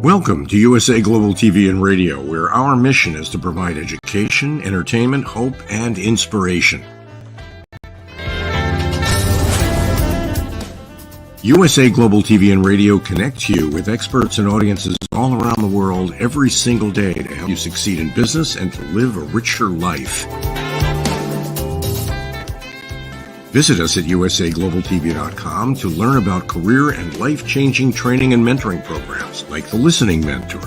Welcome to USA Global TV and Radio, where our mission is to provide education, entertainment, hope, and inspiration. USA Global TV and Radio connects you with experts and audiences all around the world every single day to help you succeed in business and to live a richer life. Visit us at usaglobaltv.com to learn about career and life-changing training and mentoring programs like the Listening Mentor.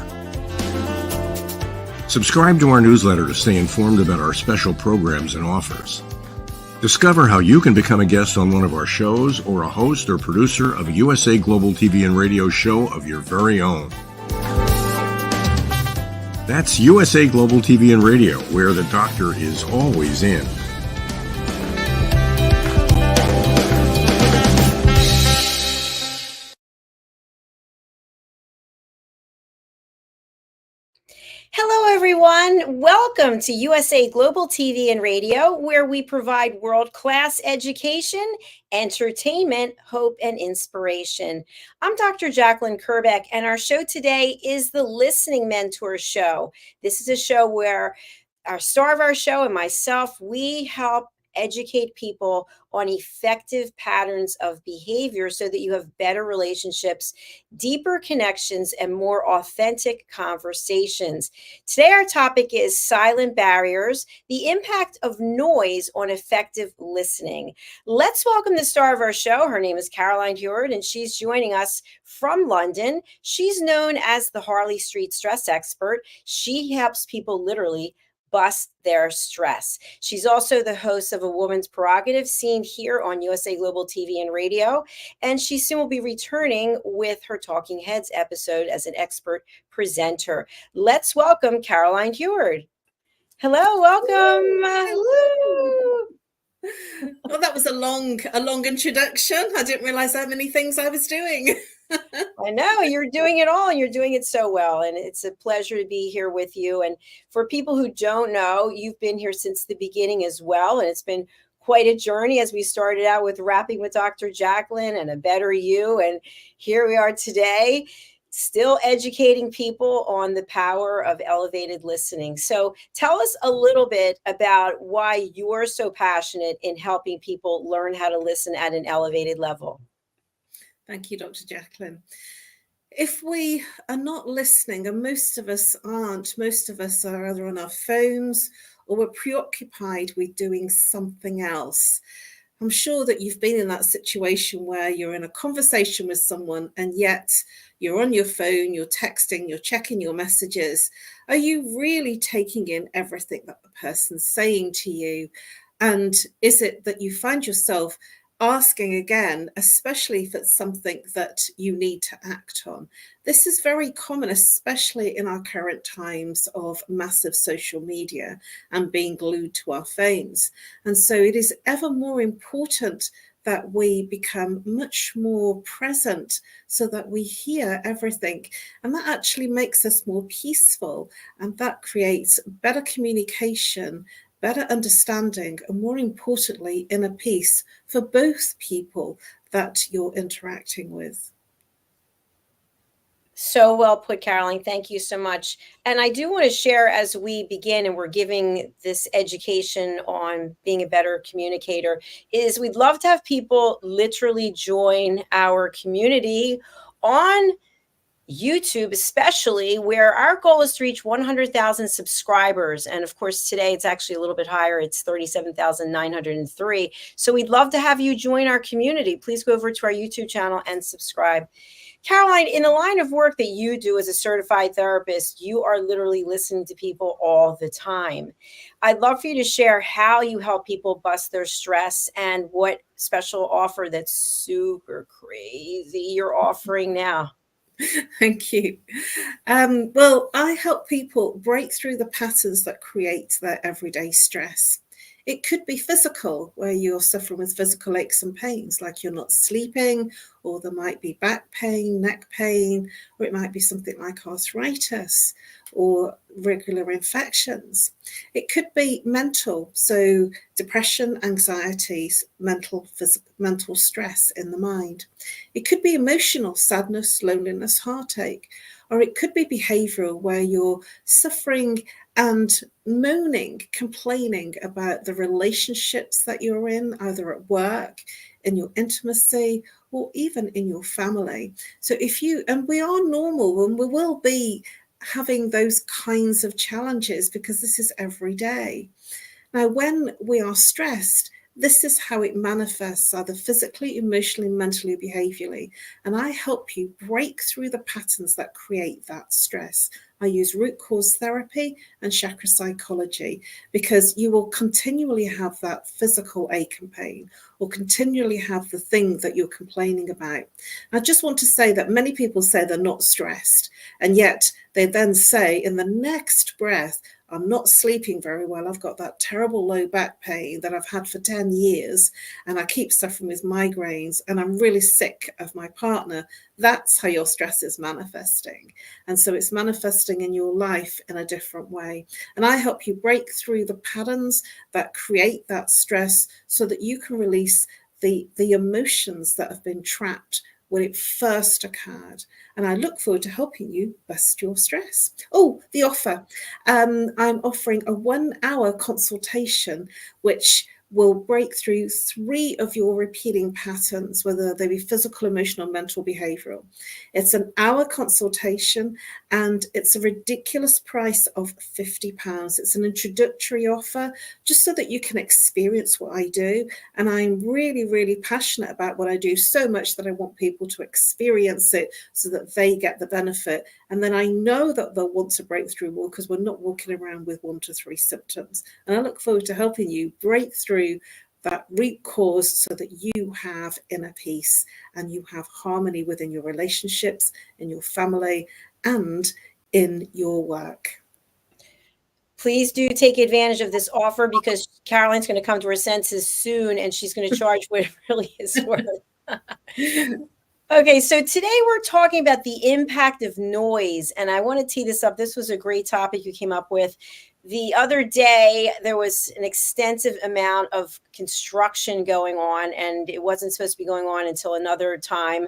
Subscribe to our newsletter to stay informed about our special programs and offers. Discover how you can become a guest on one of our shows or a host or producer of a USA Global TV and Radio show of your very own. That's USA Global TV and Radio, where the doctor is always in. Hello, everyone. Welcome to USA Global TV and Radio, where we provide world-class education, entertainment, hope, and inspiration. I'm Dr. JACALYN KERBECK, and our show today is the Listening Mentor Show. This is a show where our star of our show and myself, we help educate people on effective patterns of behavior so that you have better relationships, deeper connections, and more authentic conversations. Today, our topic is silent barriers, the impact of noise on effective listening. Let's welcome the star of our show. Her name is Caroline.Heward, and she's joining us from London. She's known as the Harley Street Stress Expert. She helps people literally bust their stress. She's also the host of A Woman's Prerogative, seen here on USA Global TV and Radio, and she soon will be returning with her Talking Heads episode as an expert presenter. Let's welcome Caroline.Heward. Hello, welcome. Hello. Well, that was a long introduction. I didn't realize how many things I was doing. I know you're doing it all, and you're doing it so well. And it's a pleasure to be here with you. And for people who don't know, you've been here since the beginning as well. And it's been quite a journey as we started out with Rapping with Dr. JACALYN and A Better You. And here we are today, still educating people on the power of elevated listening. So tell us a little bit about why you're so passionate in helping people learn how to listen at an elevated level. Thank you, Dr. JACALYN. If we are not listening, and most of us aren't, most of us are either on our phones or we're preoccupied with doing something else. I'm sure that you've been in that situation where you're in a conversation with someone and yet you're on your phone, you're texting, you're checking your messages. Are you really taking in everything that the person's saying to you? And is it that you find yourself asking again, especially if it's something that you need to act on? This is very common, especially in our current times of massive social media and being glued to our phones. And so it is ever more important that we become much more present so that we hear everything. And that actually makes us more peaceful, and that creates better communication, better understanding, and more importantly, inner peace for both people that you're interacting with. So well put, Caroline. Thank you so much. And I do want to share as we begin, and we're giving this education on being a better communicator, is we'd love to have people literally join our community on YouTube, especially, where our goal is to reach 100,000 subscribers. And of course, today it's actually a little bit higher. It's 37,903. So we'd love to have you join our community. Please go over to our YouTube channel and subscribe. Caroline, in the line of work that you do as a certified therapist, you are literally listening to people all the time. I'd love for you to share how you help people bust their stress and what special offer that's super crazy you're offering now. Thank you. Well, I help people break through the patterns that create their everyday stress. It could be physical, where you're suffering with physical aches and pains, like you're not sleeping, or there might be back pain, neck pain, or it might be something like arthritis or regular infections. It could be mental, so depression, anxiety, mental stress in the mind. It could be emotional, sadness, loneliness, heartache, or it could be behavioral, where you're suffering and moaning, complaining about the relationships that you're in, either at work, in your intimacy, or even in your family. So and we are normal, and we will be having those kinds of challenges because this is every day. Now, when we are stressed, this is how it manifests, either physically, emotionally, mentally, behaviorally. And I help you break through the patterns that create that stress. I use root cause therapy and chakra psychology, because you will continually have that physical ache and pain, or continually have the thing that you're complaining about. I just want to say that many people say they're not stressed, and yet they then say in the next breath, I'm not sleeping very well. I've got that terrible low back pain that I've had for 10 years, and I keep suffering with migraines, and I'm really sick of my partner. That's how your stress is manifesting. And so it's manifesting in your life in a different way. And I help you break through the patterns that create that stress so that you can release the emotions that have been trapped when it first occurred. And I look forward to helping you bust your stress. Oh, the offer. I'm offering a 1-hour consultation, which will break through 3 of your repeating patterns, whether they be physical, emotional, mental, behavioral. It's an hour consultation, and it's a ridiculous price of £50. It's an introductory offer, just so that you can experience what I do. And I'm really, really passionate about what I do, so much that I want people to experience it so that they get the benefit. And then I know that they'll want to break through more, because we're not walking around with 1 to 3 symptoms. And I look forward to helping you break through that root cause so that you have inner peace and you have harmony within your relationships, in your family, and in your work. Please do take advantage of this offer, because Caroline's going to come to her senses soon, and she's going to charge what it really is worth. Okay, so today we're talking about the impact of noise, and I want to tee this up. This was a great topic you came up with. The other day, there was an extensive amount of construction going on, and it wasn't supposed to be going on until another time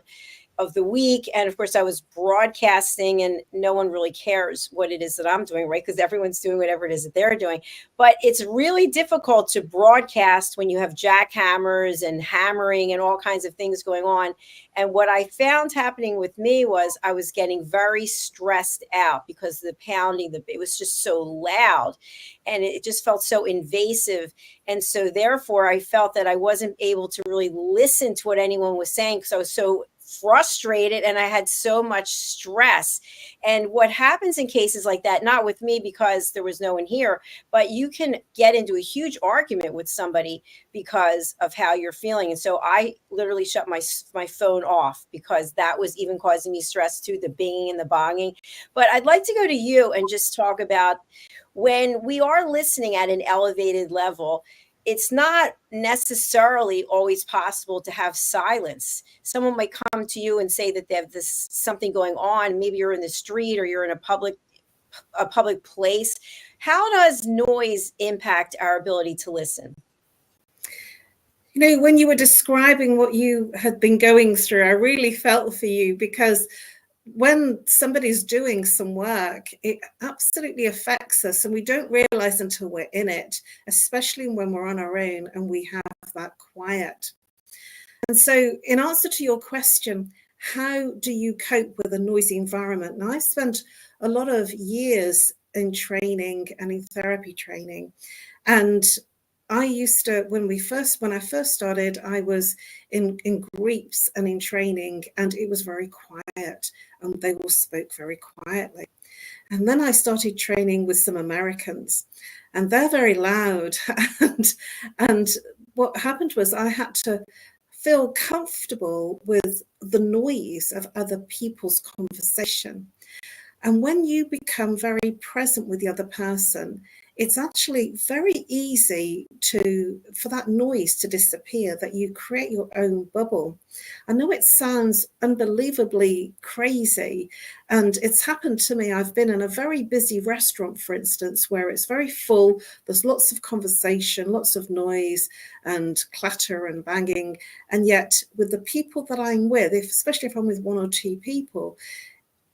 of the week. And of course, I was broadcasting, and no one really cares what it is that I'm doing, right? Because everyone's doing whatever it is that they're doing. But it's really difficult to broadcast when you have jackhammers and hammering and all kinds of things going on. And what I found happening with me was I was getting very stressed out, because the pounding, it was just so loud, and it just felt so invasive. And so therefore, I felt that I wasn't able to really listen to what anyone was saying, because I was so frustrated and I had so much stress. And what happens in cases like that, not with me because there was no one here, but you can get into a huge argument with somebody because of how you're feeling. And so I literally shut my phone off, because that was even causing me stress too, the binging and the bonging. But I'd like to go to you and just talk about, when we are listening at an elevated level, it's not necessarily always possible to have silence. Someone might come to you and say that they have something going on. Maybe you're in the street, or you're in a public place. How does noise impact our ability to listen? You know, when you were describing what you had been going through, I really felt for you, because when somebody's doing some work, it absolutely affects us, and we don't realize until we're in it, especially when we're on our own and we have that quiet. And so, in answer to your question, how do you cope with a noisy environment? Now, I've spent a lot of years in training and in therapy training, and I used to, when I first started, I was in groups and in training, and it was very quiet, and they all spoke very quietly. And then I started training with some Americans, and they're very loud. and what happened was I had to feel comfortable with the noise of other people's conversation. And when you become very present with the other person, it's actually very easy for that noise to disappear, that you create your own bubble. I know it sounds unbelievably crazy, and it's happened to me. I've been in a very busy restaurant, for instance, where it's very full. There's lots of conversation, lots of noise and clatter and banging. And yet with the people that I'm with, especially if I'm with one or two people,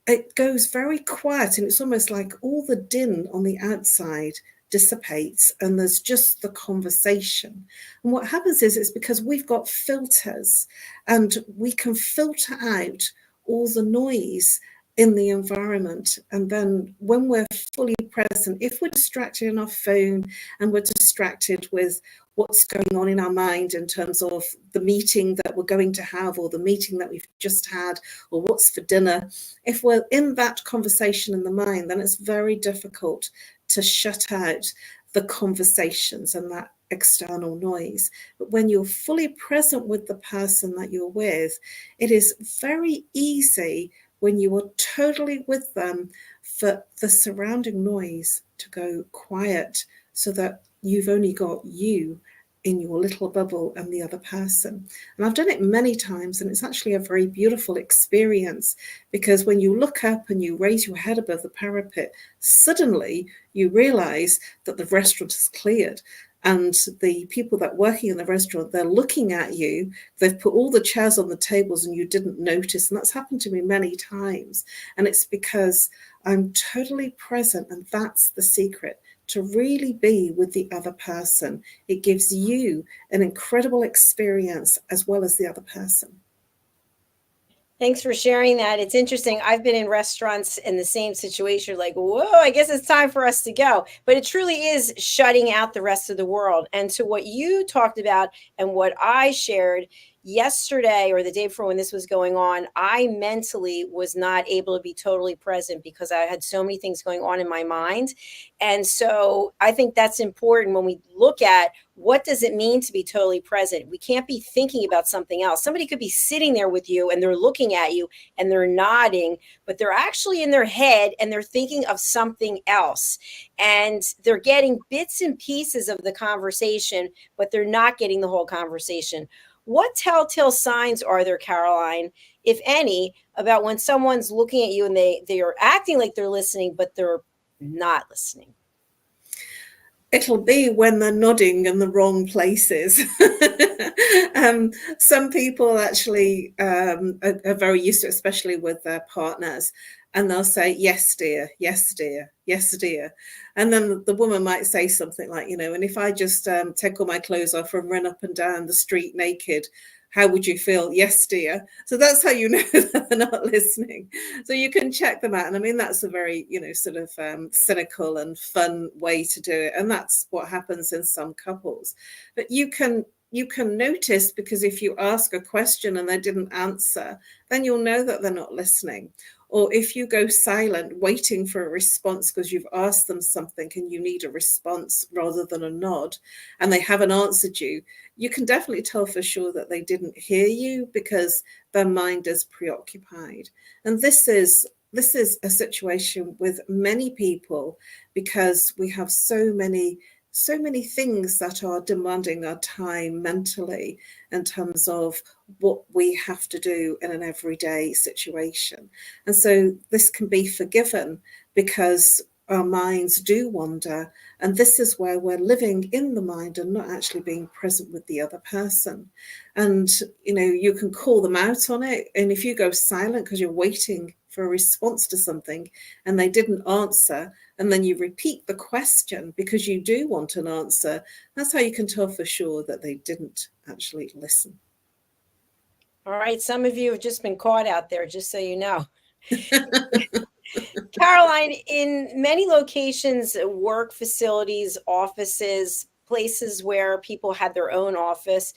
it goes very quiet, and it's almost like all the din on the outside dissipates and there's just the conversation. And what happens is it's because we've got filters, and we can filter out all the noise in the environment. And then when we're fully present, if we're distracted in our phone and we're distracted with what's going on in our mind in terms of the meeting that we're going to have, or the meeting that we've just had, or what's for dinner, if we're in that conversation in the mind, then it's very difficult to shut out the conversations and that external noise. But when you're fully present with the person that you're with, it is very easy, when you are totally with them, for the surrounding noise to go quiet, so that you've only got you in your little bubble and the other person. And I've done it many times, and it's actually a very beautiful experience, because when you look up and you raise your head above the parapet, suddenly you realize that the restaurant is cleared. And the people that are working in the restaurant, they're looking at you. They've put all the chairs on the tables and you didn't notice. And that's happened to me many times. And it's because I'm totally present. And that's the secret, to really be with the other person. It gives you an incredible experience as well as the other person. Thanks for sharing that. It's interesting. I've been in restaurants in the same situation, like, whoa, I guess it's time for us to go. But it truly is shutting out the rest of the world. And to what you talked about and what I shared yesterday, or the day before when this was going on, I mentally was not able to be totally present because I had so many things going on in my mind. And so I think that's important when we look at what does it mean to be totally present. We can't be thinking about something else. Somebody could be sitting there with you and they're looking at you and they're nodding, but they're actually in their head and they're thinking of something else. And they're getting bits and pieces of the conversation, but they're not getting the whole conversation. What telltale signs are there, Caroline, if any, about when someone's looking at you and they are acting like they're listening, but they're not listening? It'll be when they're nodding in the wrong places. Some people actually are very used to it, especially with their partners. And they'll say, yes, dear, yes, dear, yes, dear. And then the woman might say something like, and if I just take all my clothes off and run up and down the street naked, how would you feel? Yes, dear. So that's how you know that they're not listening. So you can check them out. And I mean, that's a very, sort of cynical and fun way to do it. And that's what happens in some couples. But you can notice, because if you ask a question and they didn't answer, then you'll know that they're not listening. Or if you go silent, waiting for a response because you've asked them something and you need a response rather than a nod, and they haven't answered you, you can definitely tell for sure that they didn't hear you because their mind is preoccupied. And this is a situation with many people, because we have so many things that are demanding our time mentally in terms of what we have to do in an everyday situation. And so this can be forgiven because our minds do wander. And this is where we're living in the mind and not actually being present with the other person. And, you can call them out on it. And if you go silent because you're waiting for a response to something and they didn't answer, and then you repeat the question because you do want an answer, that's how you can tell for sure that they didn't actually listen. All right. Some of you have just been caught out there, just so you know. Caroline, in many locations, work facilities, offices, places where people had their own office,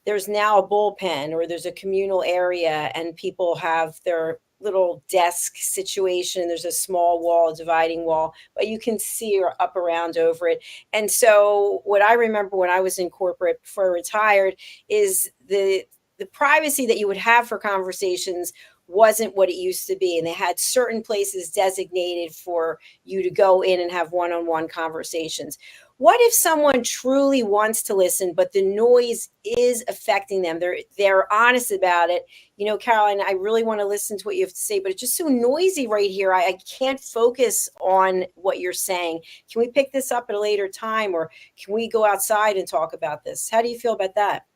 there's now a bullpen or there's a communal area and people have their little desk situation. There's a small wall, a dividing wall, but you can see or up around over it. And so what I remember when I was in corporate before I retired is the privacy that you would have for conversations wasn't what it used to be. And they had certain places designated for you to go in and have one-on-one conversations. What if someone truly wants to listen, but the noise is affecting them? They're honest about it. You know, Caroline, I really want to listen to what you have to say, but it's just so noisy right here. I can't focus on what you're saying. Can we pick this up at a later time, or can we go outside and talk about this? How do you feel about that?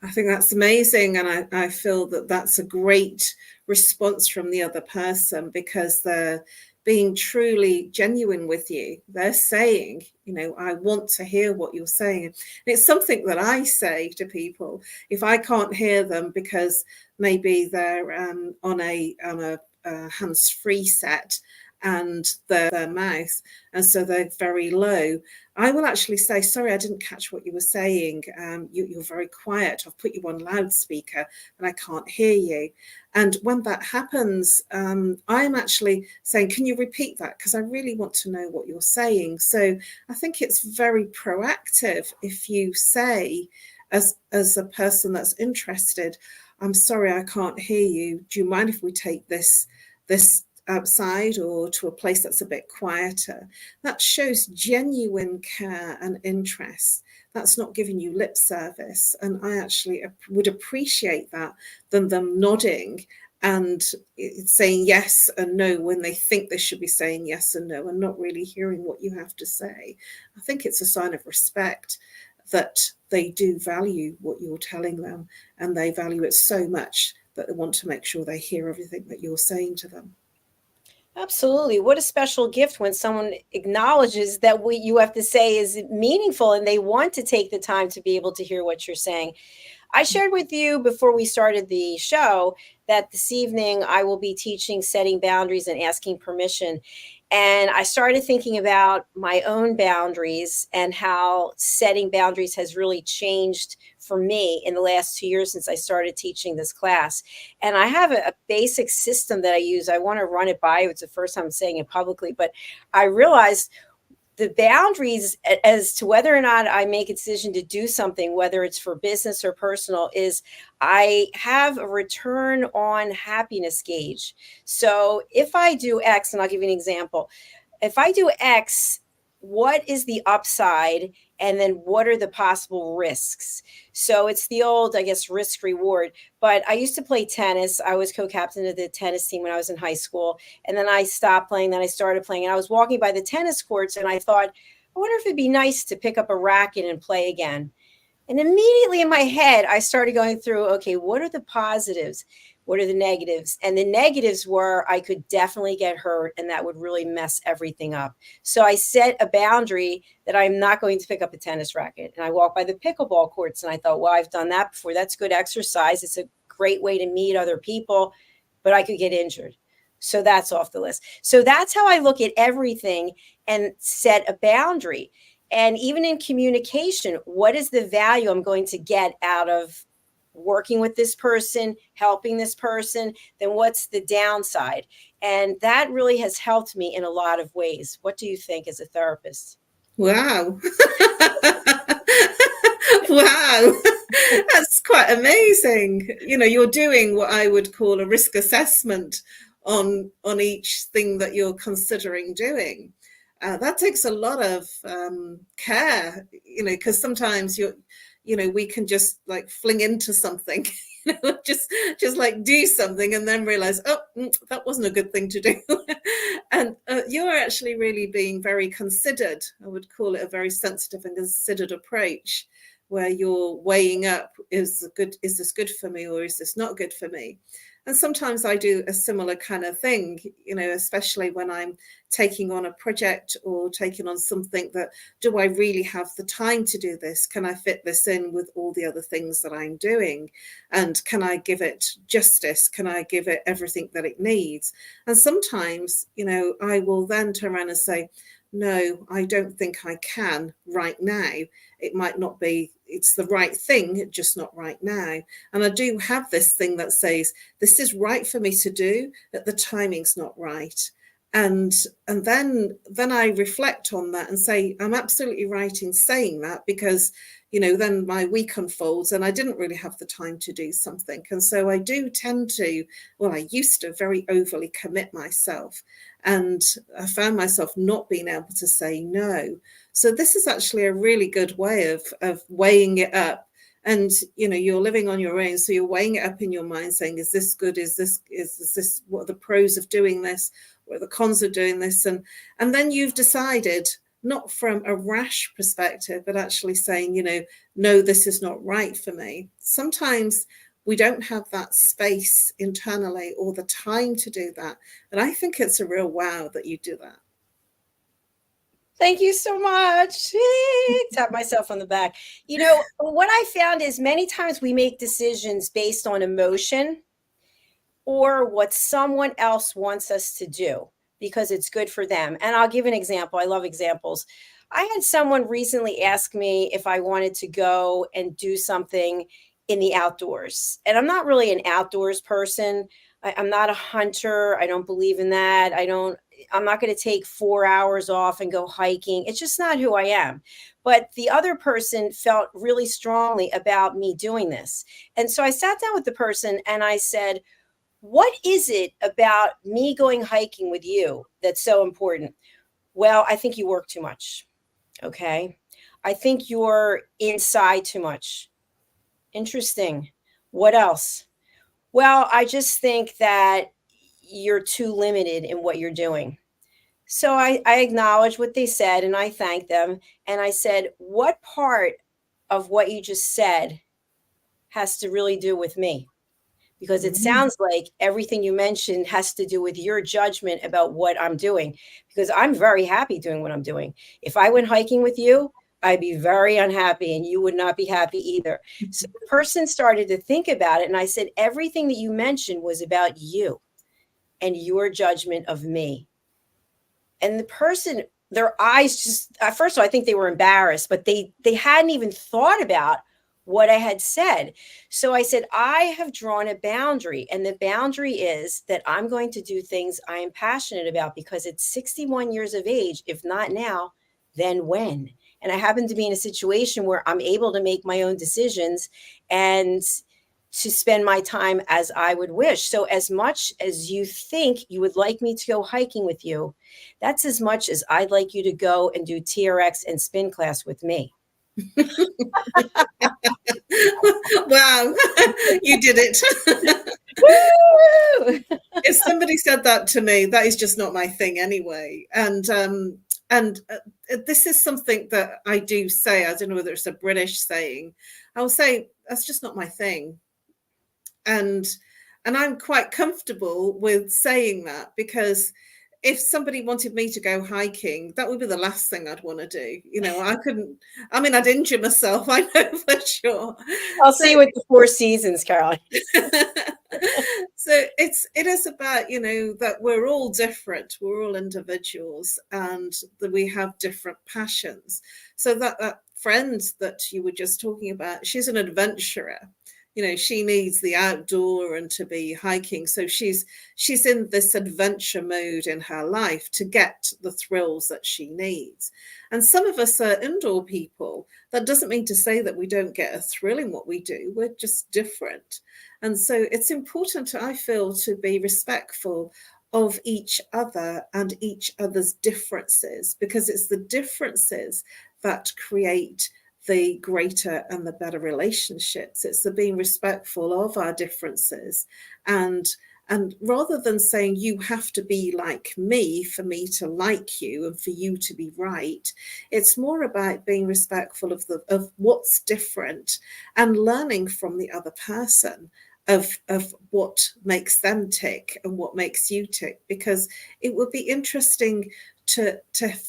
I think that's amazing. And I feel that that's a great response from the other person, because they're being truly genuine with you. They're saying, you know, I want to hear what you're saying. And it's something that I say to people if I can't hear them because maybe they're on a hands-free set and their mouth, and so they're very low. I will actually say, sorry, I didn't catch what you were saying. You're very quiet. I've put you on loudspeaker and I can't hear you. And when that happens, I'm actually saying, can you repeat that? Because I really want to know what you're saying. So I think it's very proactive if you say, as a person that's interested, I'm sorry, I can't hear you. Do you mind if we take this outside or to a place that's a bit quieter? That shows genuine care and interest. That's not giving you lip service. And I actually would appreciate that than them nodding and saying yes and no when they think they should be saying yes and no, and not really hearing what you have to say. I think it's a sign of respect that they do value what you're telling them, and they value it so much that they want to make sure they hear everything that you're saying to them. Absolutely. What a special gift when someone acknowledges that what you have to say is meaningful and they want to take the time to be able to hear what you're saying. I shared with you before we started the show that this evening I will be teaching setting boundaries and asking permission. And I started thinking about my own boundaries and how setting boundaries has really changed for me in the last 2 years since I started teaching this class. And I have a basic system that I use. I want to run it by you. It's the first time I'm saying it publicly, but I realized the boundaries as to whether or not I make a decision to do something, whether it's for business or personal, is I have a return on happiness gauge. So if I do X, and I'll give you an example, if I do X, what is the upside? And then what are the possible risks? So it's the old, I guess, risk reward. But I used to play tennis. I was co-captain of the tennis team when I was in high school. And then I stopped playing. Then I started playing. And I was walking by the tennis courts and I thought, I wonder if it'd be nice to pick up a racket and play again. And immediately in my head, I started going through, okay, what are the positives? What are the negatives? And the negatives were I could definitely get hurt and that would really mess everything up. So I set a boundary that I'm not going to pick up a tennis racket. And I walked by the pickleball courts and I thought, well, I've done that before. That's good exercise. It's a great way to meet other people, but I could get injured. So that's off the list. So that's how I look at everything and set a boundary. And even in communication, what is the value I'm going to get out of working with this person, helping this person? Then what's the downside? And that really has helped me in a lot of ways. What do you think as a therapist? Wow. Wow. That's quite amazing. You know, you're doing what I would call a risk assessment on each thing that you're considering doing. That takes a lot of care, you know, because sometimes we can just like fling into something, just like do something and then realize, oh, that wasn't a good thing to do. And you're actually really being very considered. I would call it a very sensitive and considered approach, where you're weighing up, is this good for me or is this not good for me? And sometimes I do a similar kind of thing, you know, especially when I'm taking on a project or taking on something that, do I really have the time to do this? Can I fit this in with all the other things that I'm doing? And can I give it justice? Can I give it everything that it needs? And sometimes, you know, I will then turn around and say, no, I don't think I can right now. It might not be, it's the right thing, just not right now. And I do have this thing that says, this is right for me to do, but the timing's not right. And then I reflect on that and say, I'm absolutely right in saying that, because, you know, then my week unfolds and I didn't really have the time to do something. And so I do tend to, well, I used to very overly commit myself, and I found myself not being able to say no. So this is actually a really good way of weighing it up. And, you know, you're living on your own, so you're weighing it up in your mind, saying, is this good? Is this, what are the pros of doing this? What are the cons of doing this? And then you've decided, not from a rash perspective, but actually saying, you know, no, this is not right for me. Sometimes we don't have that space internally or the time to do that. And I think it's a real wow that you do that. Thank you so much. Tap myself on the back. You know, what I found is many times we make decisions based on emotion or what someone else wants us to do because it's good for them. And I'll give an example. I love examples. I had someone recently ask me if I wanted to go and do something in the outdoors. And I'm not really an outdoors person. I'm not a hunter. I don't believe in that. I'm not going to take 4 hours off and go hiking. It's just not who I am. But the other person felt really strongly about me doing this. And so I sat down with the person and I said, what is it about me going hiking with you that's so important? Well, I think you work too much. Okay. I think you're inside too much. Interesting. What else? Well, I just think that you're too limited in what you're doing. So I acknowledged what they said and I thanked them. And I said, what part of what you just said has to really do with me? Because it sounds like everything you mentioned has to do with your judgment about what I'm doing, because I'm very happy doing what I'm doing. If I went hiking with you, I'd be very unhappy and you would not be happy either. So the person started to think about it. And I said, everything that you mentioned was about you and your judgment of me. And the person, their eyes just, first of all, I think they were embarrassed, but they hadn't even thought about what I had said. So I said, I have drawn a boundary, and the boundary is that I'm going to do things I am passionate about, because it's 61 years of age. If not now, then when? And I happen to be in a situation where I'm able to make my own decisions and to spend my time as I would wish. So as much as you think you would like me to go hiking with you, that's as much as I'd like you to go and do TRX and spin class with me. Wow, you did it. If somebody said that to me, that is just not my thing anyway. And this is something that I do say. I don't know whether it's a British saying. I'll say, that's just not my thing. And I'm quite comfortable with saying that, because if somebody wanted me to go hiking, that would be the last thing I'd want to do. You know, I'd injure myself, I know for sure. I'll see you at the Four Seasons, Caroline. So it is about, you know, that we're all different, we're all individuals, and that we have different passions. So that friend that you were just talking about, she's an adventurer. You know, she needs the outdoor and to be hiking. So she's in this adventure mode in her life to get the thrills that she needs. And some of us are indoor people. That doesn't mean to say that we don't get a thrill in what we do. We're just different. And so it's important, I feel, to be respectful of each other and each other's differences, because it's the differences that create the greater and the better relationships. It's the being respectful of our differences, and rather than saying you have to be like me for me to like you and for you to be right, it's more about being respectful of what's different and learning from the other person of what makes them tick and what makes you tick, because it would be interesting to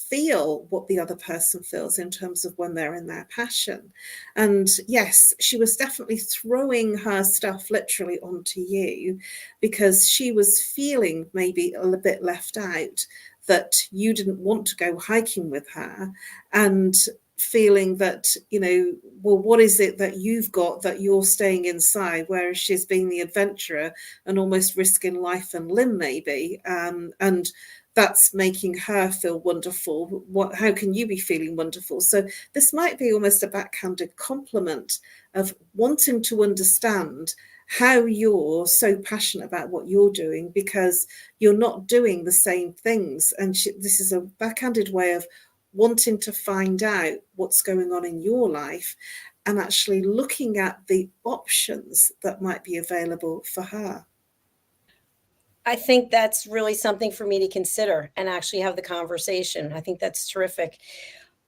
feel what the other person feels in terms of when they're in their passion. And yes, she was definitely throwing her stuff literally onto you because she was feeling maybe a little bit left out, that you didn't want to go hiking with her, and feeling that, you know, well, what is it that you've got that you're staying inside, whereas she's being the adventurer and almost risking life and limb maybe, and that's making her feel wonderful. How can you be feeling wonderful? So this might be almost a backhanded compliment of wanting to understand how you're so passionate about what you're doing because you're not doing the same things. And this is a backhanded way of wanting to find out what's going on in your life and actually looking at the options that might be available for her. I think that's really something for me to consider and actually have the conversation. I think that's terrific.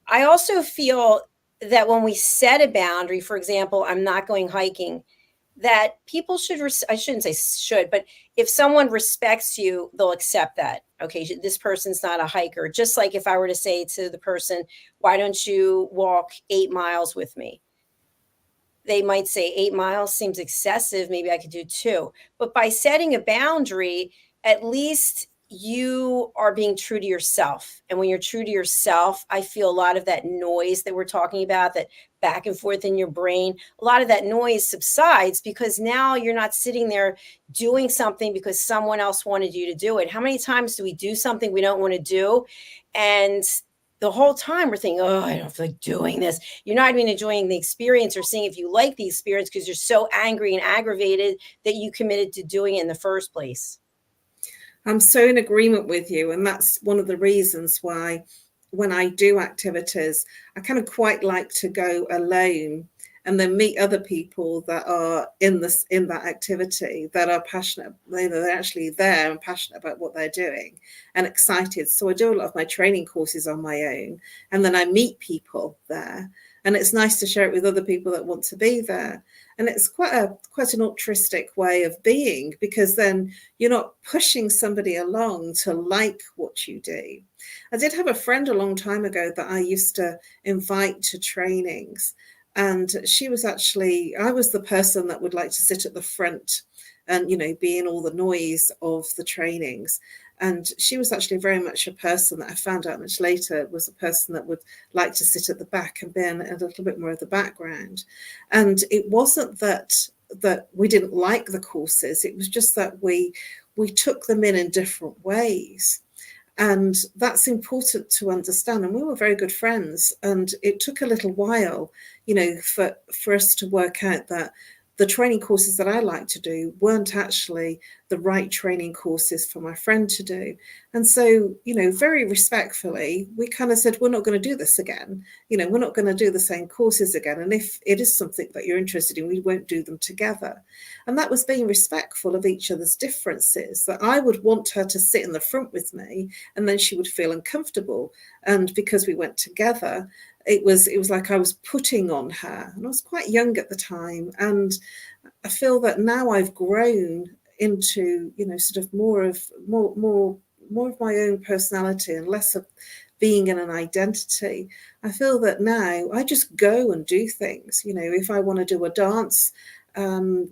I also feel that when we set a boundary, for example, I'm not going hiking, that people should, I shouldn't say should, but if someone respects you, they'll accept that. Okay, this person's not a hiker. Just like if I were to say to the person, why don't you walk 8 miles with me? They might say 8 miles seems excessive. Maybe I could do 2. But by setting a boundary, at least you are being true to yourself. And when you're true to yourself, I feel a lot of that noise that we're talking about, that back and forth in your brain, a lot of that noise subsides because now you're not sitting there doing something because someone else wanted you to do it. How many times do we do something we don't want to do? And the whole time we're thinking, oh, I don't feel like doing this. You're not even enjoying the experience or seeing if you like the experience because you're so angry and aggravated that you committed to doing it in the first place. I'm so in agreement with you. And that's one of the reasons why when I do activities, I kind of quite like to go alone and then meet other people that are in that activity, that are passionate. They're actually there and passionate about what they're doing and excited. So I do a lot of my training courses on my own, and then I meet people there. And it's nice to share it with other people that want to be there. And it's quite an altruistic way of being, because then you're not pushing somebody along to like what you do. I did have a friend a long time ago that I used to invite to trainings. And she was actually, I was the person that would like to sit at the front and, be in all the noise of the trainings. And she was actually very much a person that I found out much later was a person that would like to sit at the back and be in a little bit more of the background. And it wasn't that we didn't like the courses. It was just that we took them in different ways. And that's important to understand. And we were very good friends. And it took a little while, for us to work out that the training courses that I like to do weren't actually the right training courses for my friend to do. And so, very respectfully, we kind of said, we're not going to do this again. We're not going to do the same courses again. And if it is something that you're interested in, we won't do them together. And that was being respectful of each other's differences, that I would want her to sit in the front with me and then she would feel uncomfortable. And because we went together, it was like I was putting on her, and I was quite young at the time. And I feel that now I've grown into, sort of more of my own personality and less of being in an identity. I feel that now I just go and do things. If I want to do a dance,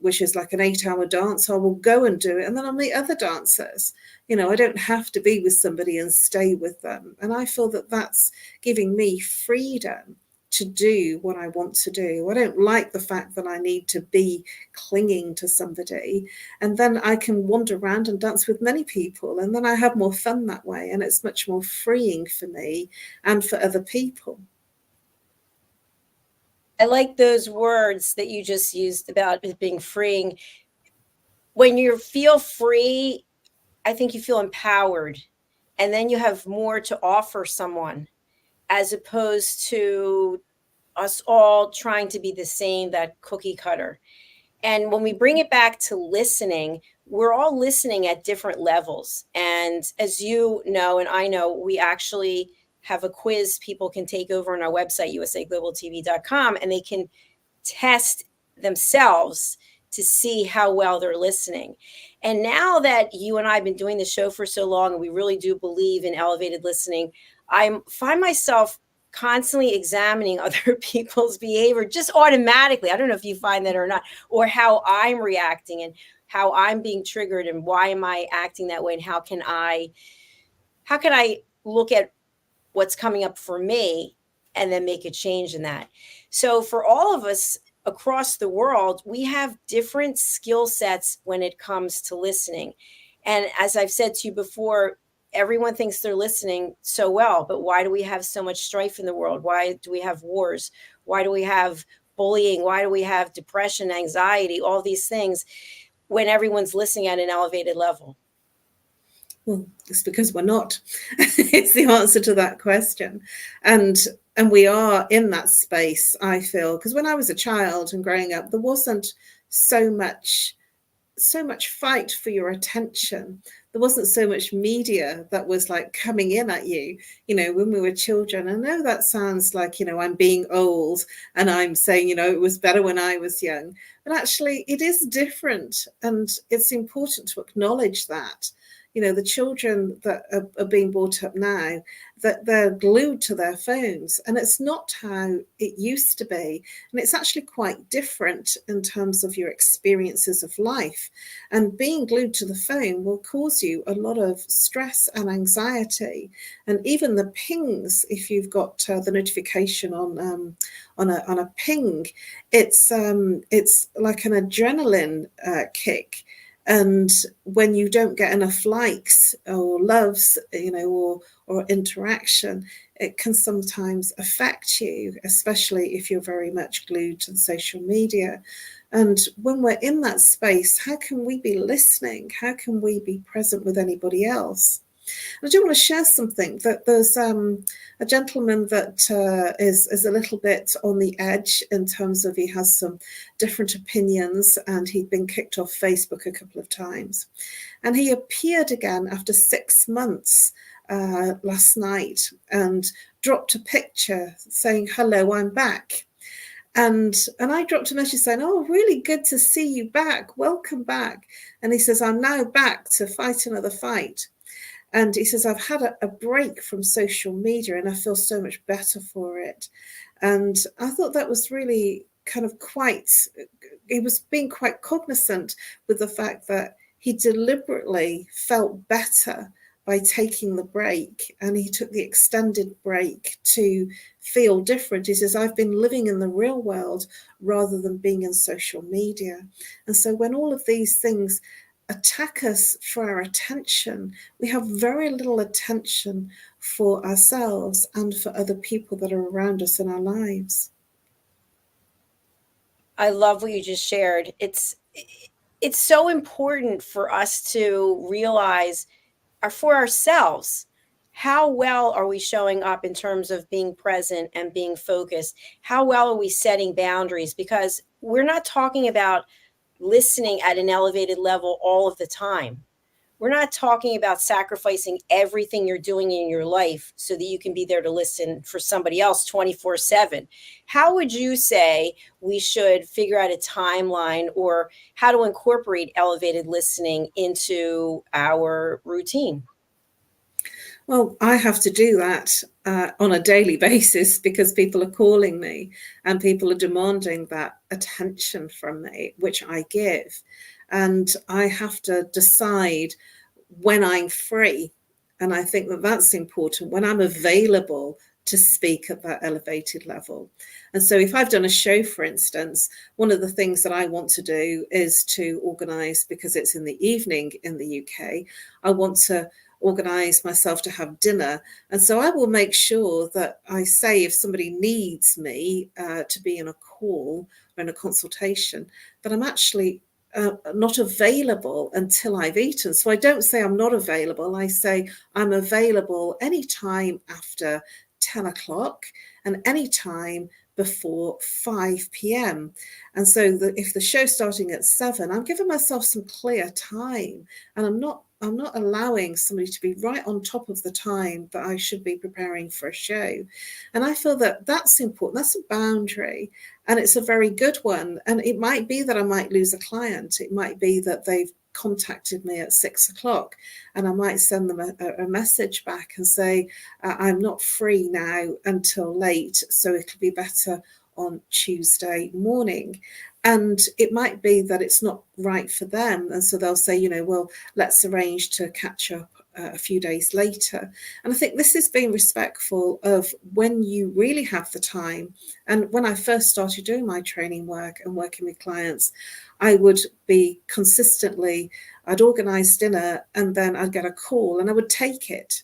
which is like an 8-hour dance, I will go and do it, and then I'll meet other dancers. I don't have to be with somebody and stay with them. And I feel that that's giving me freedom to do what I want to do. I don't like the fact that I need to be clinging to somebody. And then I can wander around and dance with many people, and then I have more fun that way. And it's much more freeing for me and for other people. I like those words that you just used about it being freeing. When you feel free, I think you feel empowered, and then you have more to offer someone, as opposed to us all trying to be the same, that cookie cutter. And when we bring it back to listening, we're all listening at different levels. And as you know, and I know, we actually have a quiz people can take over on our website, usaglobaltv.com, and they can test themselves to see how well they're listening. And now that you and I have been doing the show for so long, and we really do believe in elevated listening, I find myself constantly examining other people's behavior just automatically. I don't know if you find that or not, or how I'm reacting and how I'm being triggered and why am I acting that way, and how can I look at what's coming up for me and then make a change in that. So for all of us across the world, we have different skill sets when it comes to listening. And as I've said to you before, everyone thinks they're listening so well, but why do we have so much strife in the world? Why do we have wars? Why do we have bullying? Why do we have depression, anxiety, all these things when everyone's listening at an elevated level? Well, it's because we're not. It's the answer to that question. And we are in that space, I feel, because when I was a child and growing up, there wasn't so much fight for your attention. There wasn't so much media that was like coming in at you, when we were children. I know that sounds like, I'm being old and I'm saying, it was better when I was young, but actually it is different. And it's important to acknowledge that. The children that are being brought up now, that they're glued to their phones, and it's not how it used to be. And it's actually quite different in terms of your experiences of life. And being glued to the phone will cause you a lot of stress and anxiety. And even the pings, if you've got the notification on a ping, it's like an adrenaline kick. And when you don't get enough likes or loves, or interaction, it can sometimes affect you, especially if you're very much glued to the social media. And when we're in that space, how can we be listening? How can we be present with anybody else? I do want to share something, that there's a gentleman that is a little bit on the edge in terms of he has some different opinions, and he'd been kicked off Facebook a couple of times. And he appeared again after 6 months last night and dropped a picture saying, "Hello, I'm back." And I dropped a message saying, "Oh, really good to see you back. Welcome back." And he says, "I'm now back to fight another fight." And he says, "I've had a break from social media and I feel so much better for it." And I thought that was really kind of he was being quite cognizant with the fact that he deliberately felt better by taking the break, and he took the extended break to feel different. He says, "I've been living in the real world rather than being in social media." And so when all of these things attack us for our attention, we have very little attention for ourselves and for other people that are around us in our lives. I love what you just shared. It's so important for us to realize for ourselves, how well are we showing up in terms of being present and being focused? How well are we setting boundaries? Because we're not talking about listening at an elevated level all of the time. We're not talking about sacrificing everything you're doing in your life so that you can be there to listen for somebody else 24/7. How would you say we should figure out a timeline, or how to incorporate elevated listening into our routine? Well, I have to do that on a daily basis because people are calling me and people are demanding that attention from me, which I give. And I have to decide when I'm free. And I think that that's important, when I'm available to speak at that elevated level. And so if I've done a show, for instance, one of the things that I want to do is to organise, because it's in the evening in the UK, I want to organise myself to have dinner. And so I will make sure that I say, if somebody needs me to be in a call or in a consultation, that I'm actually not available until I've eaten. So I don't say I'm not available. I say I'm available anytime after 10 o'clock and anytime before 5 p.m. And so if the show's starting at 7, I'm giving myself some clear time, and I'm not allowing somebody to be right on top of the time that I should be preparing for a show. And I feel that that's important. That's a boundary, and it's a very good one. And it might be that I might lose a client. It might be that they've contacted me at 6 o'clock, and I might send them a message back and say, I'm not free now until late, so it'll be better on Tuesday morning. And it might be that it's not right for them. And so they'll say, well, let's arrange to catch up a few days later. And I think this is being respectful of when you really have the time. And when I first started doing my training work and working with clients, I would be consistently, I'd organize dinner and then I'd get a call and I would take it.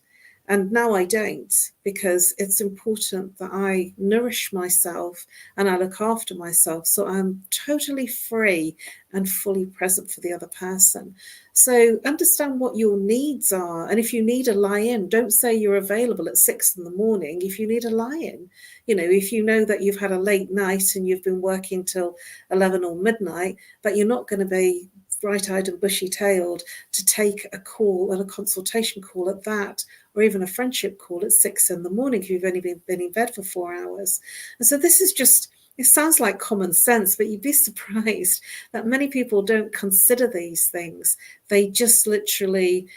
And now I don't, because it's important that I nourish myself and I look after myself so I'm totally free and fully present for the other person. So understand what your needs are. And if you need a lie-in, don't say you're available at 6 in the morning if you need a lie-in. You know, if you know that you've had a late night and you've been working till 11 or midnight, that you're not going to be bright-eyed and bushy-tailed to take a call and a consultation call at that, or even a friendship call at 6 in the morning if you've only been in bed for 4 hours. And so this is just, it sounds like common sense, but you'd be surprised that many people don't consider these things. They just literally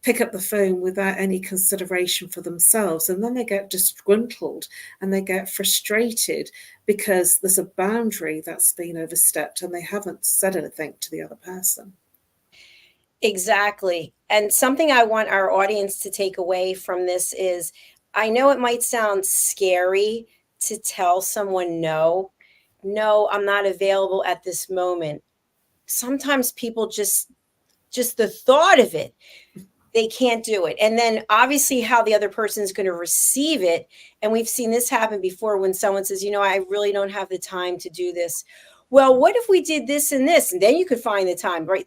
pick up the phone without any consideration for themselves. And then they get disgruntled and they get frustrated because there's a boundary that's been overstepped and they haven't said anything to the other person. Exactly. And something I want our audience to take away from this is, I know it might sound scary to tell someone no, I'm not available at this moment. Sometimes people just the thought of it, they can't do it. And then obviously how the other person is going to receive it. And we've seen this happen before when someone says, I really don't have the time to do this. Well, what if we did this and this? And then you could find the time, right?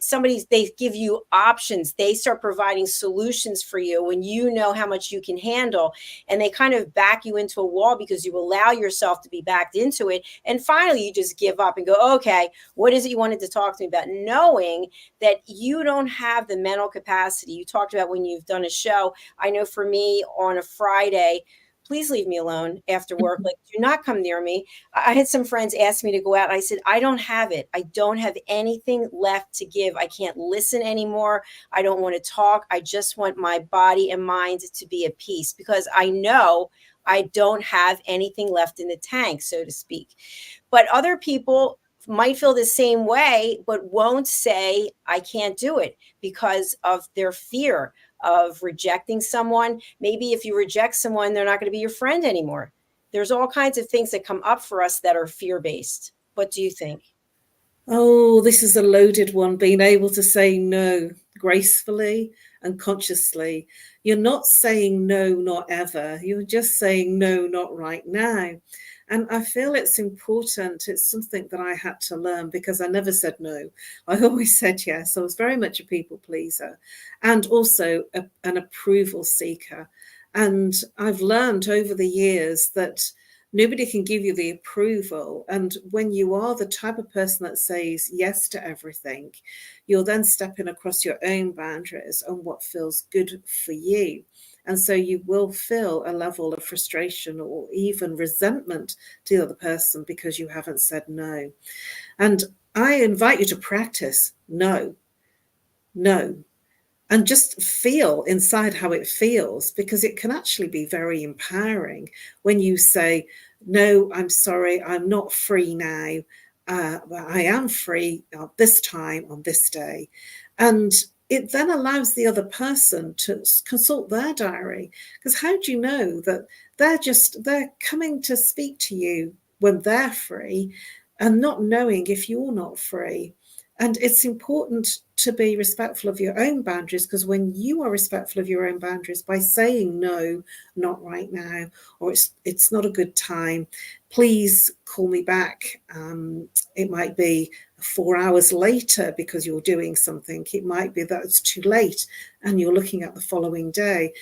They give you options. They start providing solutions for you when you know how much you can handle. And they kind of back you into a wall because you allow yourself to be backed into it. And finally, you just give up and go, okay, what is it you wanted to talk to me about? Knowing that you don't have the mental capacity. You talked about when you've done a show. I know for me on a Friday, please leave me alone after work. Like, do not come near me. I had some friends ask me to go out. I said, I don't have it. I don't have anything left to give. I can't listen anymore. I don't want to talk. I just want my body and mind to be at peace because I know I don't have anything left in the tank, so to speak. But other people might feel the same way, but won't say, I can't do it because of their fear of rejecting someone. Maybe if you reject someone, they're not going to be your friend anymore. There's all kinds of things that come up for us that are fear-based. What do you think? Oh, this is a loaded one, being able to say no gracefully and consciously. You're not saying no, not ever. You're just saying no, not right now. And I feel it's important. It's something that I had to learn because I never said no. I always said yes. I was very much a people pleaser and also an approval seeker. And I've learned over the years that nobody can give you the approval. And when you are the type of person that says yes to everything, you're then stepping across your own boundaries and what feels good for you. And so you will feel a level of frustration or even resentment to the other person because you haven't said no. And I invite you to practice no, and just feel inside how it feels, because it can actually be very empowering when you say, no, I'm sorry, I'm not free now. I am free at this time on this day. And it then allows the other person to consult their diary, because how do you know that they're coming to speak to you when they're free and not knowing if you're not free? And it's important to be respectful of your own boundaries, because when you are respectful of your own boundaries by saying no, not right now, or it's not a good time, please call me back. It might be 4 hours later because you're doing something. It might be that it's too late and you're looking at the following day.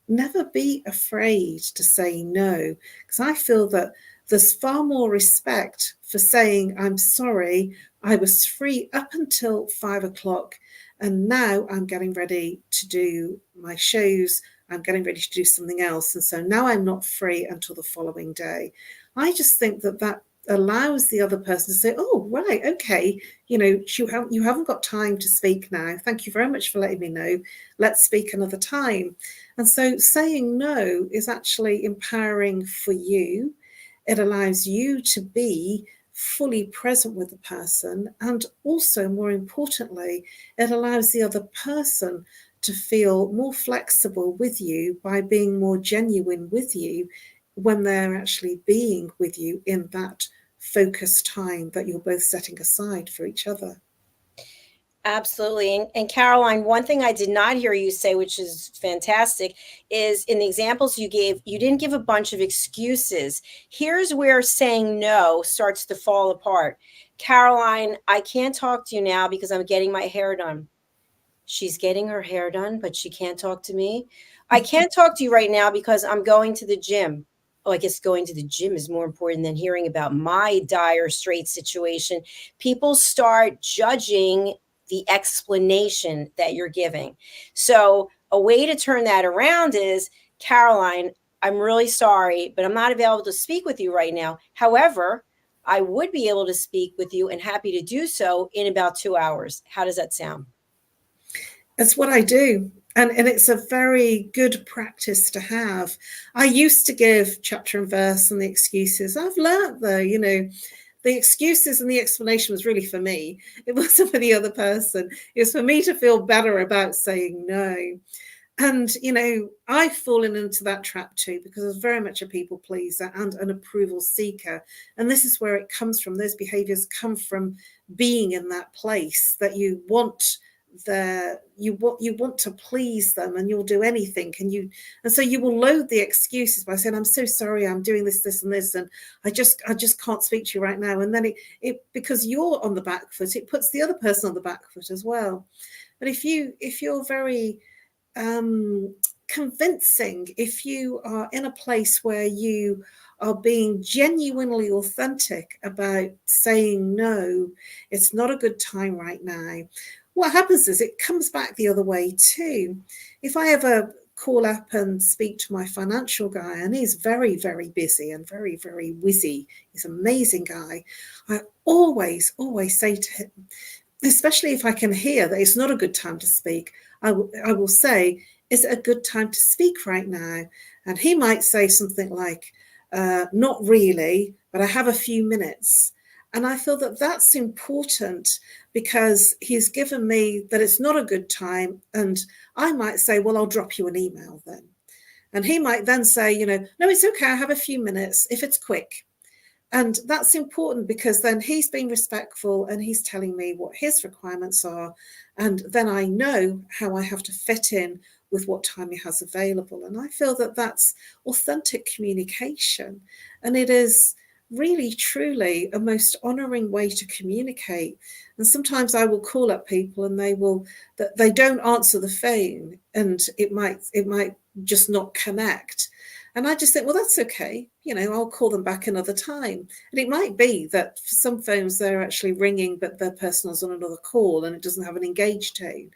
Never be afraid to say no, because I feel that there's far more respect for saying, I'm sorry, I was free up until 5 o'clock, and now I'm getting ready to do my shows. I'm getting ready to do something else. And so now I'm not free until the following day. I just think that allows the other person to say, oh, right, okay, you haven't got time to speak now. Thank you very much for letting me know. Let's speak another time. And so saying no is actually empowering for you. It allows you to be fully present with the person. And also, more importantly, it allows the other person to feel more flexible with you by being more genuine with you when they're actually being with you in that focused time that you're both setting aside for each other. Absolutely. And Caroline, one thing I did not hear you say, which is fantastic, is in the examples you gave, you didn't give a bunch of excuses. Here's where saying no starts to fall apart. Caroline, I can't talk to you now because I'm getting my hair done. She's getting her hair done, but she can't talk to me. I can't talk to you right now because I'm going to the gym. Oh, I guess going to the gym is more important than hearing about my dire straight situation. People start judging the explanation that you're giving. So a way to turn that around is, Caroline, I'm really sorry, but I'm not available to speak with you right now. However, I would be able to speak with you and happy to do so in about 2 hours. How does that sound? That's what I do. And it's a very good practice to have. I used to give chapter and verse and the excuses. I've learned, though, the excuses and the explanation was really for me. It wasn't for the other person. It was for me to feel better about saying no. And, I've fallen into that trap too, because I was very much a people pleaser and an approval seeker. And this is where it comes from. Those behaviors come from being in that place that you want you want to please them, and you'll do anything, and so you will load the excuses by saying, I'm so sorry, I'm doing this and this, and I just can't speak to you right now. And then it because you're on the back foot, it puts the other person on the back foot as well. But if you're very convincing, if you are in a place where you are being genuinely authentic about saying no, it's not a good time right now, what happens is it comes back the other way too. If I ever call up and speak to my financial guy, and he's very, very busy and very, very whizzy, he's an amazing guy, I always say to him, especially if I can hear that it's not a good time to speak, I will say, is it a good time to speak right now? And he might say something like, not really, but I have a few minutes. And I feel that that's important, because he's given me that it's not a good time. And I might say, well, I'll drop you an email then. And he might then say, no, it's okay, I have a few minutes if it's quick. And that's important, because then he's being respectful and he's telling me what his requirements are. And then I know how I have to fit in with what time he has available. And I feel that that's authentic communication. And it is really, truly a most honoring way to communicate. And sometimes I will call up people and they don't answer the phone, and it might just not connect. And I just think, well, that's okay. I'll call them back another time. And it might be that for some phones, they're actually ringing, but their person's on another call and it doesn't have an engaged tone.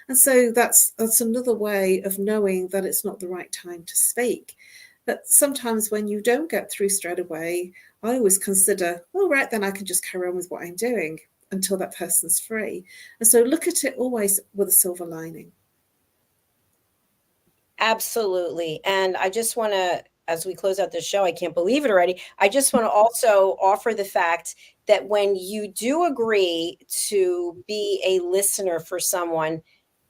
And so that's another way of knowing that it's not the right time to speak. But sometimes when you don't get through straight away, I always consider, all right, then I can just carry on with what I'm doing until that person's free. And so look at it always with a silver lining. Absolutely. And I just want to, as we close out the show, I can't believe it already. I just want to also offer the fact that when you do agree to be a listener for someone,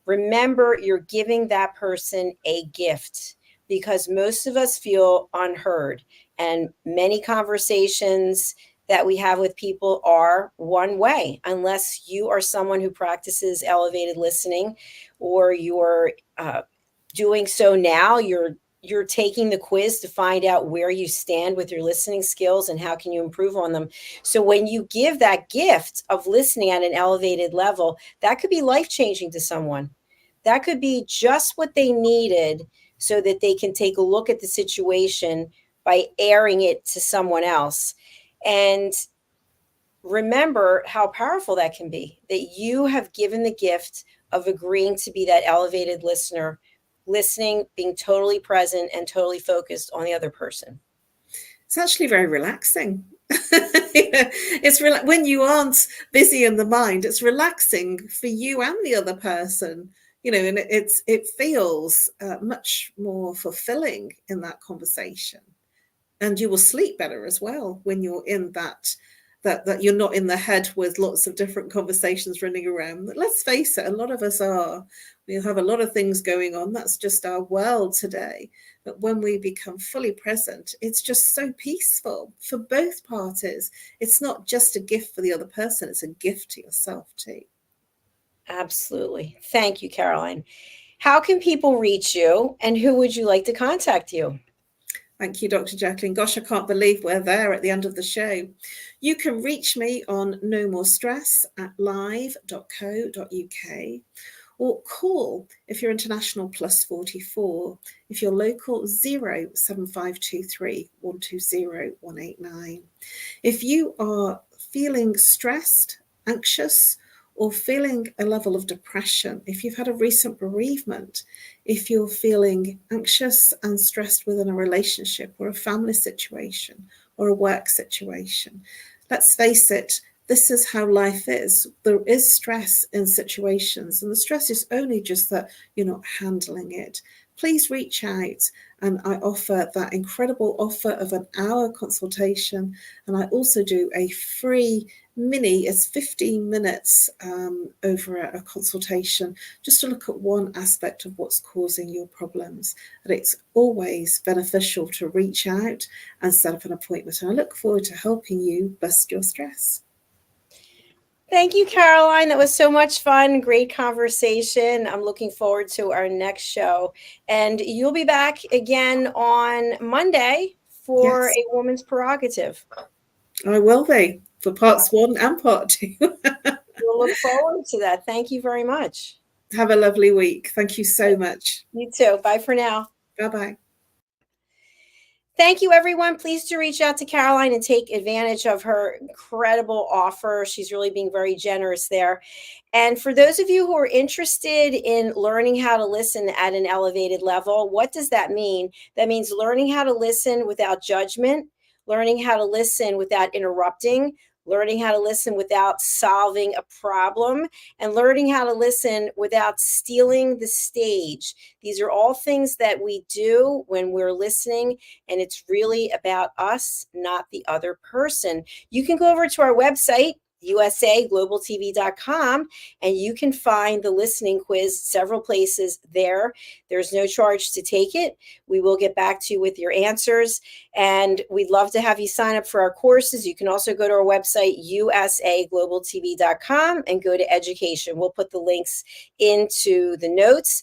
remember you're giving that person a gift, because most of us feel unheard. And many conversations that we have with people are one way, unless you are someone who practices elevated listening, or you're doing so now. You're taking the quiz to find out where you stand with your listening skills and how can you improve on them. So when you give that gift of listening at an elevated level, that could be life-changing to someone. That could be just what they needed so that they can take a look at the situation by airing it to someone else. And remember how powerful that can be, that you have given the gift of agreeing to be that elevated listener, listening, being totally present and totally focused on the other person. It's actually very relaxing. It's when you aren't busy in the mind, it's relaxing for you and the other person, and it feels much more fulfilling in that conversation. And you will sleep better as well when you're in that that you're not in the head with lots of different conversations running around. But let's face it, a lot of us are. We have a lot of things going on. That's just our world today. But when we become fully present, it's just so peaceful for both parties. It's not just a gift for the other person, it's a gift to yourself too. Absolutely. Thank you, Caroline. How can people reach you, and who would you like to contact you? Thank you, Dr. Jacqueline. Gosh, I can't believe we're there at the end of the show. You can reach me on nomorestress at live.co.uk, or call, if you're international, +44, if you're local, 07523 120 189. If you are feeling stressed, anxious, or feeling a level of depression, if you've had a recent bereavement, if you're feeling anxious and stressed within a relationship or a family situation or a work situation, let's face it, this is how life is. There is stress in situations, and the stress is only just that you're not handling it. Please reach out, and I offer that incredible offer of an hour consultation, and I also do a free mini, it's 15 minutes over a consultation, just to look at one aspect of what's causing your problems. And it's always beneficial to reach out and set up an appointment, and I look forward to helping you bust your stress. Thank you, Caroline. That was so much fun. Great conversation. I'm looking forward to our next show. And you'll be back again on Monday for Yes. a woman's prerogative. I will be, for parts 1 and part 2. We'll look forward to that. Thank you very much. Have a lovely week. Thank you so much. You too. Bye for now. Bye-bye. Thank you, everyone. Please do reach out to Caroline and take advantage of her incredible offer. She's really being very generous there. And for those of you who are interested in learning how to listen at an elevated level, what does that mean? That means learning how to listen without judgment, learning how to listen without interrupting, learning how to listen without solving a problem, and learning how to listen without stealing the stage. These are all things that we do when we're listening, and it's really about us, not the other person. You can go over to our website, usaglobaltv.com, and you can find the listening quiz several places there. There's no charge to take it. We will get back to you with your answers, and we'd love to have you sign up for our courses. You can also go to our website, usaglobaltv.com, and go to education. We'll put the links into the notes.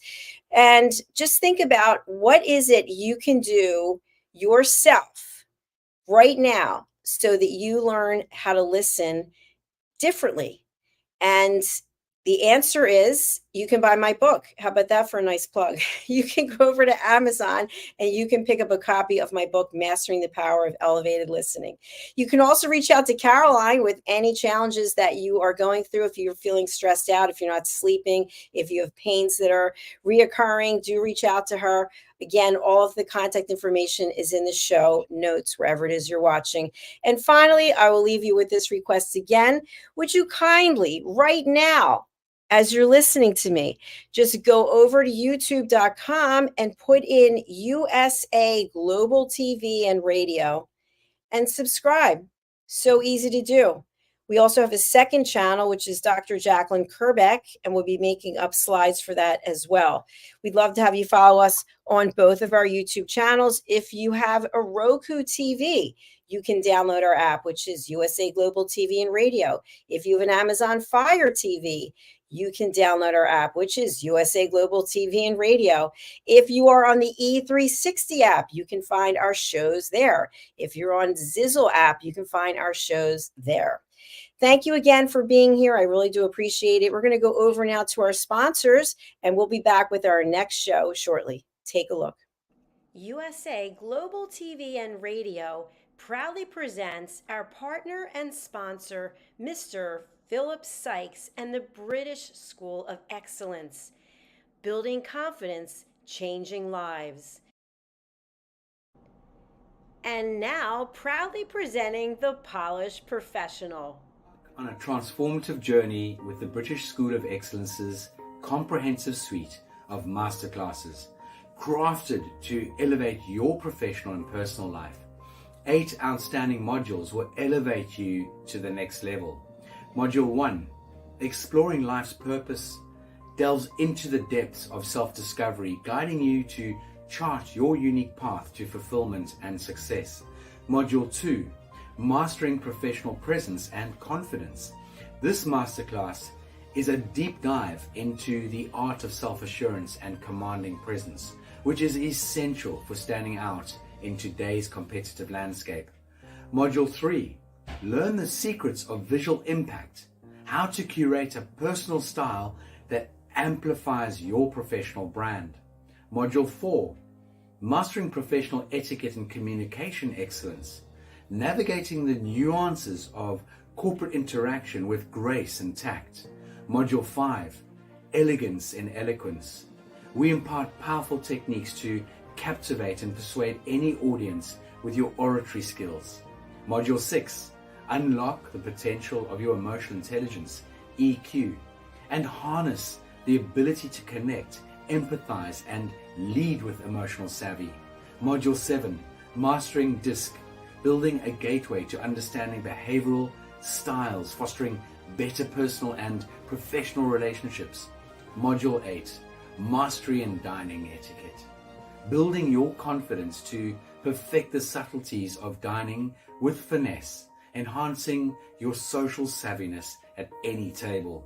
And just think about, what is it you can do yourself right now so that you learn how to listen differently? And the answer is, you can buy my book. How about that for a nice plug? You can go over to Amazon and you can pick up a copy of my book, Mastering the Power of Elevated Listening. You can also reach out to Caroline with any challenges that you are going through. If you're feeling stressed out, if you're not sleeping, if you have pains that are reoccurring, do reach out to her. Again, all of the contact information is in the show notes, wherever it is you're watching. And finally, I will leave you with this request again. Would you kindly, right now, as you're listening to me, just go over to youtube.com and put in USA Global TV and Radio and subscribe. So easy to do. We also have a second channel, which is Dr. JACALYN KERBECK, and we'll be making up slides for that as well. We'd love to have you follow us on both of our YouTube channels. If you have a Roku TV, you can download our app, which is USA Global TV and Radio. If you have an Amazon Fire TV, you can download our app, which is USA Global TV and Radio. If you are on the E360 app, you can find our shows there. If you're on Zizzle app, you can find our shows there. Thank you again for being here. I really do appreciate it. We're going to go over now to our sponsors, and we'll be back with our next show shortly. Take a look. USA Global TV and Radio proudly presents our partner and sponsor, Mr. Philip Sykes and the British School of Excellence. Building confidence, changing lives. And now, proudly presenting the Polished Professional. On a transformative journey with the British School of Excellence's comprehensive suite of masterclasses, crafted to elevate your professional and personal life. 8 outstanding modules will elevate you to the next level. Module 1, Exploring Life's Purpose, delves into the depths of self-discovery, guiding you to chart your unique path to fulfillment and success. Module 2, Mastering Professional Presence and Confidence. This masterclass is a deep dive into the art of self-assurance and commanding presence, which is essential for standing out in today's competitive landscape. Module 3, Learn the Secrets of Visual Impact, how to curate a personal style that amplifies your professional brand. Module 4, Mastering Professional Etiquette and Communication Excellence, navigating the nuances of corporate interaction with grace and tact. Module 5, Elegance and Eloquence. We impart powerful techniques to captivate and persuade any audience with your oratory skills. Module 6, Unlock the potential of your emotional intelligence, EQ, and harness the ability to connect, empathize, and lead with emotional savvy. Module 7, Mastering DISC, building a gateway to understanding behavioral styles, fostering better personal and professional relationships. Module 8, Mastery in Dining Etiquette, building your confidence to perfect the subtleties of dining with finesse, enhancing your social savviness at any table.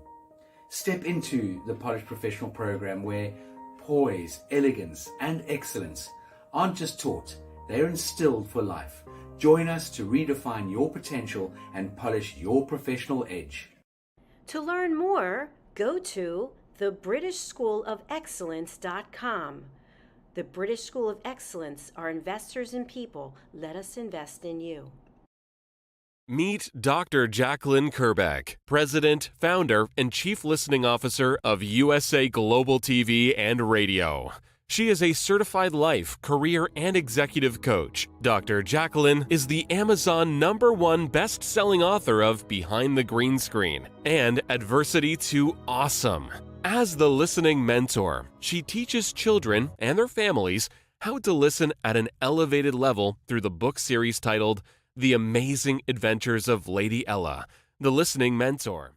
Step into the Polished Professional program where poise, elegance, and excellence aren't just taught, they're instilled for life. Join us to redefine your potential and polish your professional edge. To learn more, go to thebritishschoolofexcellence.com. The British School of Excellence are investors in people. Let us invest in you. Meet Dr. JACALYN KERBECK, President, Founder, and Chief Listening Officer of USA Global TV and Radio. She is a certified life, career, and executive coach. Dr. JACALYN is the Amazon #1 best-selling author of Behind the Green Screen and Adversity to Awesome. As the listening mentor, she teaches children and their families how to listen at an elevated level through the book series titled The Amazing Adventures of Lady Ella, the Listening Mentor.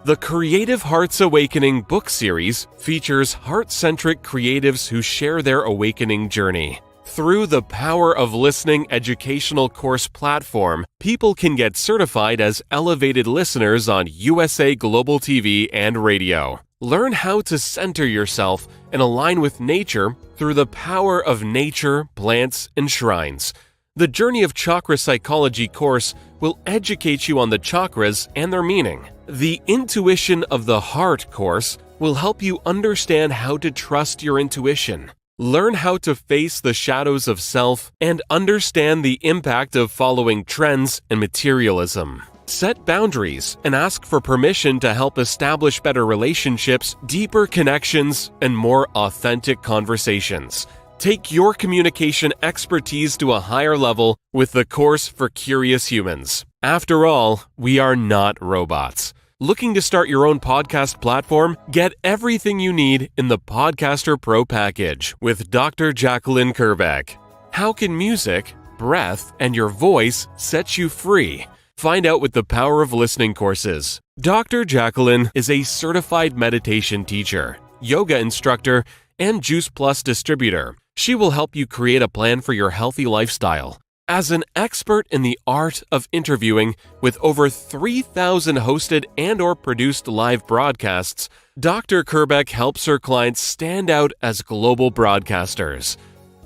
The Creative Hearts Awakening book series features heart-centric creatives who share their awakening journey. Through the Power of Listening educational course platform, people can get certified as elevated listeners on USA Global TV and Radio. Learn how to center yourself and align with nature through the power of nature, plants, and shrines. The Journey of Chakra Psychology course will educate you on the chakras and their meaning. The Intuition of the Heart course will help you understand how to trust your intuition. Learn how to face the shadows of self and understand the impact of following trends and materialism. Set boundaries and ask for permission to help establish better relationships, deeper connections, and more authentic conversations. Take your communication expertise to a higher level with the course for curious humans. After all, we are not robots. Looking to start your own podcast platform? Get everything you need in the Podcaster Pro package with Dr. JACALYN KERBECK. How can music, breath, and your voice set you free? Find out with the Power of Listening courses. Dr. JACALYN is a certified meditation teacher, yoga instructor, and Juice Plus distributor. She will help you create a plan for your healthy lifestyle. As an expert in the art of interviewing with over 3,000 hosted and/or produced live broadcasts, Dr. KERBECK helps her clients stand out as global broadcasters.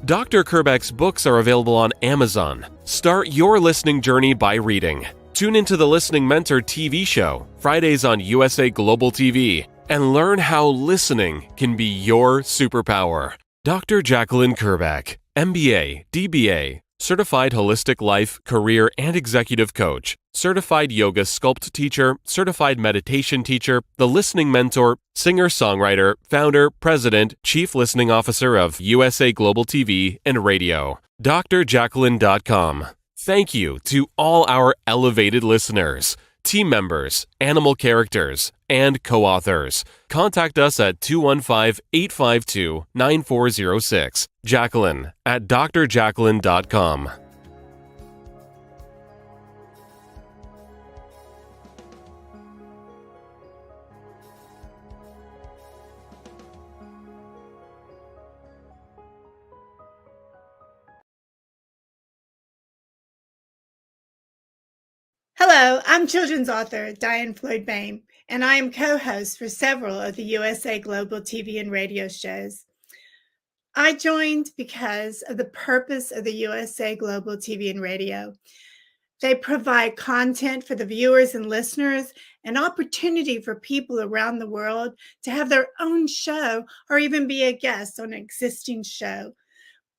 Dr. KERBECK's books are available on Amazon. Start your listening journey by reading. Tune into the Listening Mentor TV show, Fridays on USA Global TV, and learn how listening can be your superpower. Dr. JACALYN KERBECK, MBA, DBA, Certified Holistic Life, Career, and Executive Coach, Certified Yoga Sculpt Teacher, Certified Meditation Teacher, The Listening Mentor, Singer-Songwriter, Founder, President, Chief Listening Officer of USA Global TV and Radio. drjacalyn.com. Thank you to all our elevated listeners, team members, animal characters, and co-authors. Contact us at 215-852-9406. Jacalyn at drjacalyn.com. Hello, I'm children's author Diane Floyd Bain, and I am co-host for several of the USA Global TV and radio shows. I joined because of the purpose of the USA Global TV and radio. They provide content for the viewers and listeners, an opportunity for people around the world to have their own show or even be a guest on an existing show.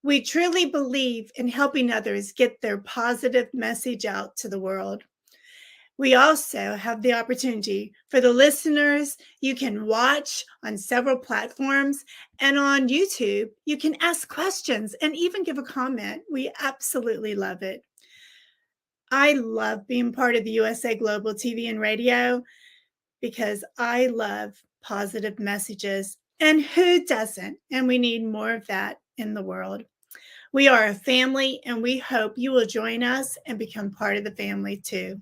We truly believe in helping others get their positive message out to the world. We also have the opportunity for the listeners. You can watch on several platforms, and on YouTube, you can ask questions and even give a comment. We absolutely love it. I love being part of the USA Global TV and radio because I love positive messages. And who doesn't? And we need more of that in the world. We are a family, and we hope you will join us and become part of the family too.